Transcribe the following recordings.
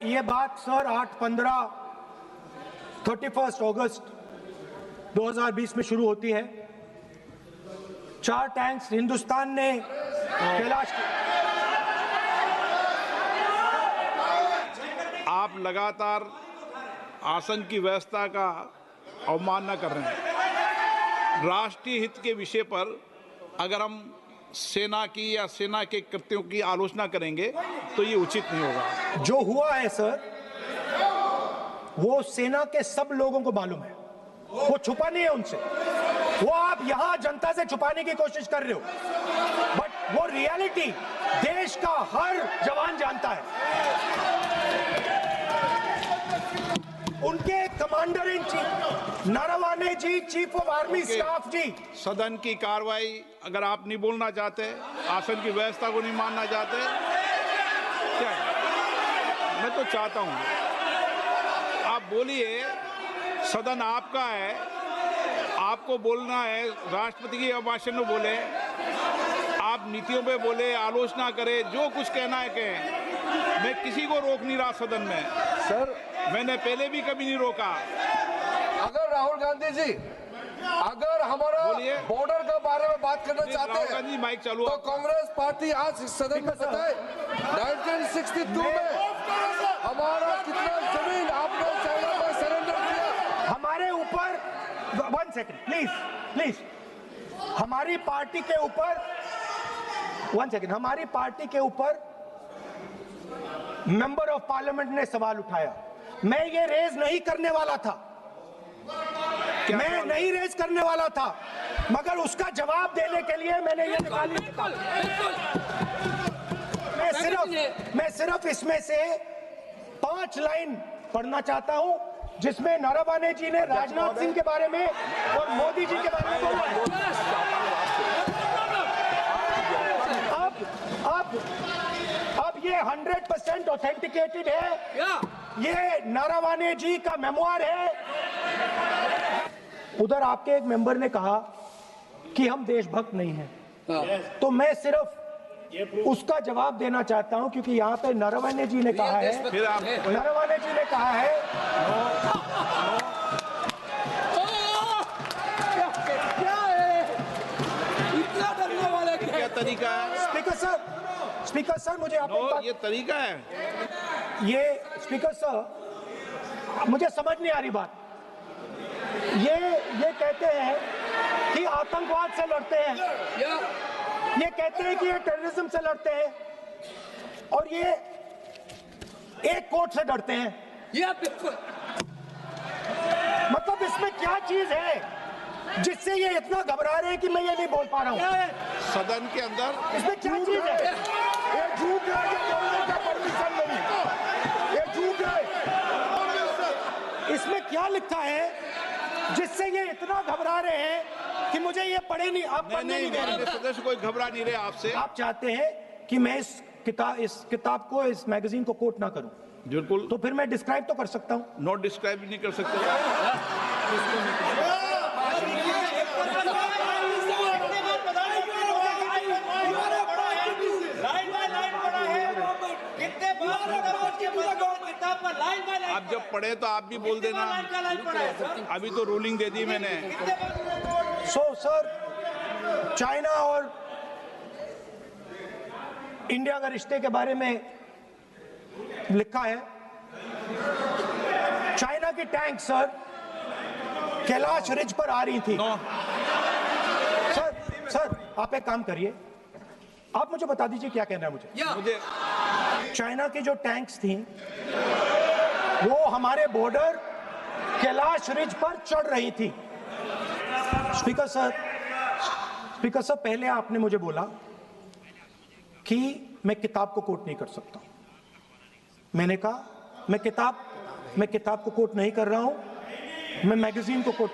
ये बात सर 31 अगस्त 2020 में शुरू होती है। 4 टैंक्स हिंदुस्तान ने कैलाश। आप लगातार आसन की व्यवस्था का अवमानना कर रहे हैं। राष्ट्रीय हित के विषय पर अगर हम सेना की या सेना के कृत्यों की आलोचना करेंगे तो ये उचित नहीं होगा। जो हुआ है सर, वो सेना के सब लोगों को मालूम है, वो छुपा नहीं है उनसे। वो आप यहां जनता से छुपाने की कोशिश कर रहे हो, बट वो रियलिटी देश का हर जवान जानता है। उनके commander in chief Naravane ji, chief of army staff ji. सदन की कार्रवाई अगर आप नहीं बोलना चाहते, आसन की व्यवस्था को नहीं मानना चाहते, क्या है? मैं तो चाहता हूं आप बोलिए, सदन आपका है, आपको बोलना है। राष्ट्रपति के अभिभाषण में बोले, आप नीतियों पे बोले, आलोचना करें, जो कुछ कहना है कहें। मैं किसी को रोक नहीं रहा सदन में सर। मैंने पहले भी कभी नहीं रोका। अगर राहुल गांधी जी अगर हमारा बॉर्डर के बारे में बात करना चाहते हैं माइक चालू तो कांग्रेस पार्टी आज सदन में बताए 1962 में हमारा कितना जमीन आपने चाइना में सरेंडर किया। हमारे ऊपर 1 सेकंड प्लीज, हमारी पार्टी के ऊपर 1 सेकंड, हमारी पार्टी के ऊपर मेंबर ऑफ पार्लियामेंट ने सवाल उठाया। मैं ये रेज नहीं करने वाला था, मैं नहीं रेज करने वाला था, मगर उसका जवाब देने के लिए मैंने ये निकाली। मैं सिर्फ इसमें से 5 लाइन पढ़ना चाहता हूं, जिसमें नरवणे जी ने राजनाथ सिंह के बारे में और मोदी जी के बारे में बोला है। अब ये 100% ऑथेंटिकेटेड है। ये नरवणे जी का मेमोयर है। उधर आपके एक मेंबर ने कहा कि हम देशभक्त नहीं हैं, तो मैं सिर्फ उसका जवाब देना चाहता हूं, क्योंकि यहाँ पे नरवणे जी ने कहा है, नरवणे जी ने कहा है क्या तरीका है? स्पीकर सर मुझे ये तरीका है। ये स्पीकर सर, मुझे समझ नहीं आ रही बात। ये कहते हैं कि आतंकवाद से लड़ते हैं, ये कहते हैं कि ये टेररिज्म से लड़ते हैं, और ये एक कोर्ट से डरते हैं। मतलब इसमें क्या चीज है जिससे ये इतना घबरा रहे हैं कि मैं ये नहीं बोल पा रहा हूँ? सदन के अंदर इसमें क्या चीज है? ये झूठ है, ये बोलने का परमिशन नहीं, ये झूठ है। इसमें क्या लिखा है जिससे ये इतना घबरा रहे हैं कि मुझे ये पढ़े नहीं, आप पढ़ने नहीं दे रहे। सदस्य कोई घबरा नहीं रहे आपसे। आप चाहते हैं कि मैं इस किताब को, इस मैगजीन को कोट ना करूं? बिल्कुल। तो फिर मैं डिस्क्राइब तो कर सकता हूं। नॉट डिस्क्राइब नहीं कर सकते। आप जब पढ़े तो आप भी बोल देना। अभी तो रूलिंग दे दी मैंने। सर, चाइना और इंडिया का रिश्ते के बारे में लिखा है। चाइना की टैंक सर कैलाश रिज पर आ रही थी। सर आप एक काम करिए, आप मुझे बता दीजिए क्या कहना है मुझे। चाइना की जो टैंक्स थी वो हमारे बॉर्डर कैलाश रिज पर चढ़ रही थी। स्पीकर सर, पहले आपने मुझे बोला कि मैं किताब को कोट नहीं कर सकता। मैंने कहा मैं किताब को कोट नहीं कर रहा हूं, मैं मैगजीन को कोट।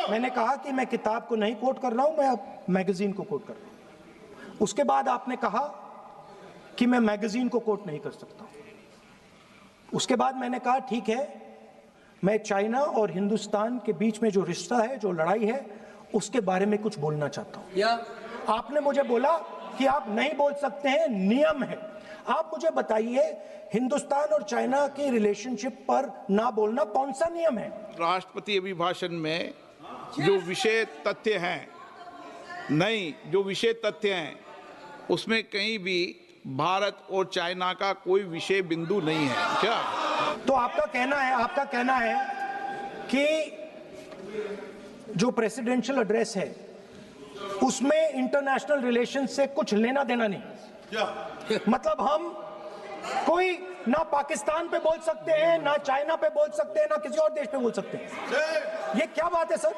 मैंने कहा कि मैं किताब को नहीं कोट कर रहा हूं, मैं अब मैगजीन को कोट कर रहा हूं। उसके बाद आपने कहा कि मैं मैगजीन को कोट नहीं कर सकता। उसके बाद मैंने कहा ठीक है, मैं चाइना और हिंदुस्तान के बीच में जो रिश्ता है, जो लड़ाई है, उसके बारे में कुछ बोलना चाहता हूं। आपने मुझे बोला कि आप नहीं बोल सकते हैं, नियम है। आप मुझे बताइए, हिंदुस्तान और चाइना की रिलेशनशिप पर ना बोलना कौन सा नियम है? राष्ट्रपति अभिभाषण में जो विषय तथ्य हैं, नहीं, जो विषय तथ्य हैं उसमें कहीं भी भारत और चाइना का कोई विषय बिंदु नहीं है क्या? तो आपका कहना है कि जो प्रेसिडेंशियल एड्रेस है उसमें इंटरनेशनल रिलेशन से कुछ लेना देना नहीं। मतलब हम कोई ना पाकिस्तान पे बोल सकते हैं, ना चाइना पे बोल सकते हैं, ना किसी और देश पे बोल सकते हैं। ये क्या बात है सर?